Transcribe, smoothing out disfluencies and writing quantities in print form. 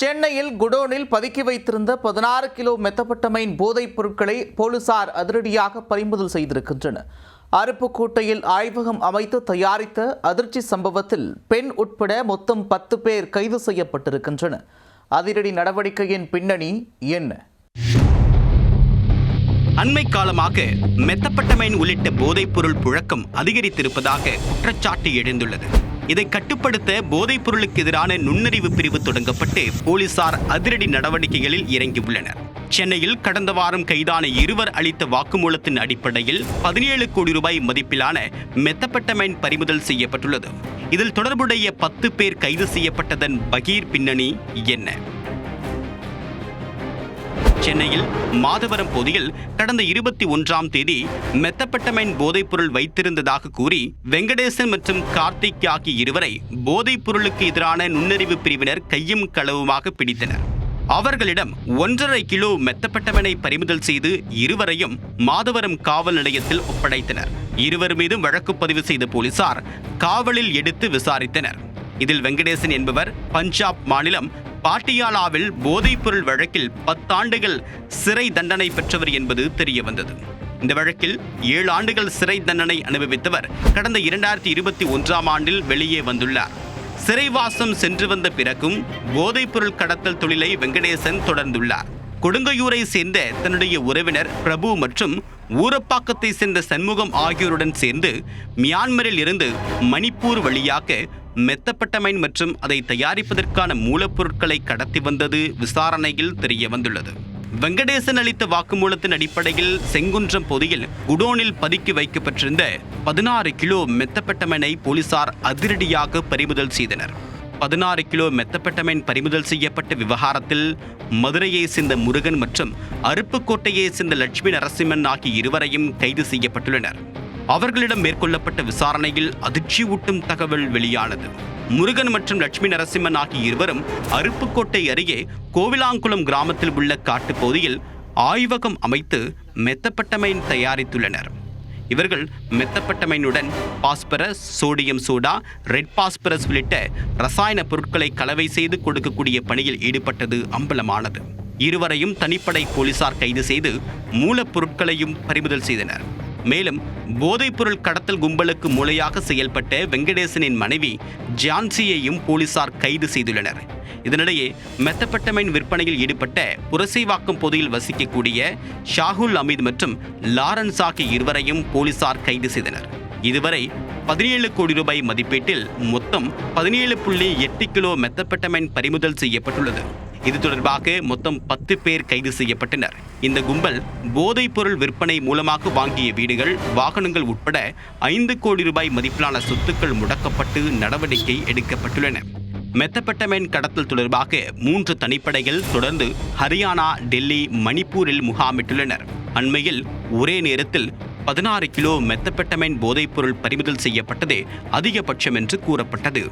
சென்னையில் குடோனில் பதுக்கி வைத்திருந்த 16 கிலோ மெத்தபெட்டமைன் போதைப் பொருட்களை போலீசார் அதிரடியாக பறிமுதல் செய்திருக்கின்றனர். அருப்புக்கோட்டையில் ஆய்வகம் அமைத்து தயாரித்த அதிர்ச்சி சம்பவத்தில் பெண் உட்பட மொத்தம் 10 பேர் கைது செய்யப்பட்டிருக்கின்றனர். அதிரடி நடவடிக்கையின் பின்னணி என்ன? அண்மை காலமாக மெத்தபெட்டமைன் உள்ளிட்ட போதைப் பொருள் புழக்கம் அதிகரித்திருப்பதாக குற்றச்சாட்டு எழுந்துள்ளது. இதை கட்டுப்படுத்த போதைப் பொருளுக்கு எதிரான நுண்ணறிவு பிரிவு தொடங்கப்பட்டு போலீசார் அதிரடி நடவடிக்கைகளில் இறங்கியுள்ளனர். சென்னையில் கடந்த வாரம் கைதான இருவர் அளித்த வாக்குமூலத்தின் அடிப்படையில் 17 கோடி ரூபாய் மதிப்பிலான மெத்தபெட்டமைன் பறிமுதல் செய்யப்பட்டுள்ளது. இதில் தொடர்புடைய 10 பேர் கைது செய்யப்பட்டதன் பகீர் பின்னணி என்ன? சென்னையில் மாதவரம் பகுதியில் கடந்த 21ஆம் தேதி மெத்தபெட்டமைன் போதைப்பொருள் வைத்திருந்ததாக கூறி வெங்கடேசன் மற்றும் கார்த்திக் ஆகிய இருவரை போதைப் பொருளுக்கு எதிரான நுண்ணறிவு பிரிவினர் கையும் களவுமாக பிடித்தனர். அவர்களிடம் 1.5 கிலோ மெத்தபெட்டமைனை பறிமுதல் செய்து இருவரையும் மாதவரம் காவல் நிலையத்தில் ஒப்படைத்தனர். இருவர் மீதும் வழக்கு பதிவு செய்த போலீசார் காவலில் எடுத்து விசாரித்தனர். இதில் வெங்கடேசன் என்பவர் பஞ்சாப் மாநிலம் பாட்டியாலாவில் போதைப் பொருள் வழக்கில் 10 ஆண்டுகள் சிறை தண்டனை பெற்றவர் என்பது தெரிய வந்தது. இந்த வழக்கில் 7 ஆண்டுகள் சிறை தண்டனை அனுபவித்தவர் கடந்த 2021ஆம் ஆண்டில் வெளியே வந்துள்ளார். சிறைவாசம் சென்று வந்த பிறகும் போதைப் பொருள் கடத்தல் தொழிலை வெங்கடேசன் தொடர்ந்துள்ளார். கொடுங்கையூரை சேர்ந்த தன்னுடைய உறவினர் பிரபு மற்றும் ஊரப்பாக்கத்தை சேர்ந்த சண்முகம் ஆகியோருடன் சேர்ந்து மியான்மரில் இருந்து மணிப்பூர் வழியாக மெத்தபெட்டமைன் மற்றும் அதை தயாரிப்பதற்கான மூலப்பொருட்களை கடத்தி வந்தது விசாரணையில் தெரிய வந்துள்ளது. வெங்கடேசன் அளித்த வாக்குமூலத்தின் அடிப்படையில் செங்குன்றம் பகுதியில் குடோனில் பதுக்கி வைக்கப்பட்டிருந்த 16 கிலோ மெத்தபெட்டமைனை போலீசார் அதிரடியாக பறிமுதல் செய்தனர். 16 கிலோ மெத்தபெட்டமைன் பறிமுதல் செய்யப்பட்ட விவகாரத்தில் மதுரையை சேர்ந்த முருகன் மற்றும் அருப்புக்கோட்டையை சேர்ந்த லட்சுமி நரசிம்மன் ஆகிய இருவரையும் கைது செய்யப்பட்டுள்ளனர். அவர்களிடம் மேற்கொள்ளப்பட்ட விசாரணையில் அதிர்ச்சியூட்டும் தகவல் வெளியானது. முருகன் மற்றும் லட்சுமி நரசிம்மன் ஆகிய இருவரும் அருப்புக்கோட்டை அருகே கோவிலாங்குளம் கிராமத்தில் உள்ள காட்டுப்பகுதியில் ஆய்வகம் அமைத்து மெத்தபெட்டமைன் தயாரித்துள்ளனர். இவர்கள் மெத்தபெட்டமைனுடன் phosphorus, sodium soda, red phosphorus உள்ளிட்ட ரசாயன பொருட்களை கலவை செய்து கொடுக்கக்கூடிய பணியில் ஈடுபட்டது அம்பலமானது. இருவரையும் தனிப்படை போலீசார் கைது செய்து மூலப்பொருட்களையும் பறிமுதல் செய்தனர். மேலும் போதைப்பொருள் கடத்தல் கும்பலுக்கு மூளையாக செயல்பட்ட வெங்கடேசனின் மனைவி ஜான்சியையும் போலீசார் கைது செய்துள்ளனர். இதனிடையே மெத்தபெட்டமைன் விற்பனையில் ஈடுபட்ட புரசைவாக்கம் பகுதியில் வசிக்கக்கூடிய ஷாகுல் அமீத் மற்றும் லாரன்ஸ் ஆகிய இருவரையும் போலீசார் கைது செய்தனர். இதுவரை 17 கோடி ரூபாய் மதிப்பீட்டில் மொத்தம் 17.8 கிலோ மெத்தபெட்டமைன் பறிமுதல் செய்யப்பட்டுள்ளது. இது தொடர்பாக மொத்தம் 10 பேர் கைது செய்யப்பட்டனர். இந்த கும்பல் போதைப் பொருள் விற்பனை மூலமாக வாங்கிய வீடுகள், வாகனங்கள் உட்பட 5 கோடி ரூபாய் மதிப்பிலான சொத்துக்கள் முடக்கப்பட்டு நடவடிக்கை எடுக்கப்பட்டுள்ளன. மெத்தபெட்டமைன் கடத்தல் தொடர்பாக 3 தனிப்படைகள் தொடர்ந்து ஹரியானா, டெல்லி, மணிப்பூரில் முகாமிட்டுள்ளனர். அண்மையில் ஒரே நேரத்தில் 16 கிலோ மெத்தபெட்டமைன் போதைப் பொருள் பறிமுதல் செய்யப்பட்டதே அதிகபட்சம் என்று கூறப்பட்டது.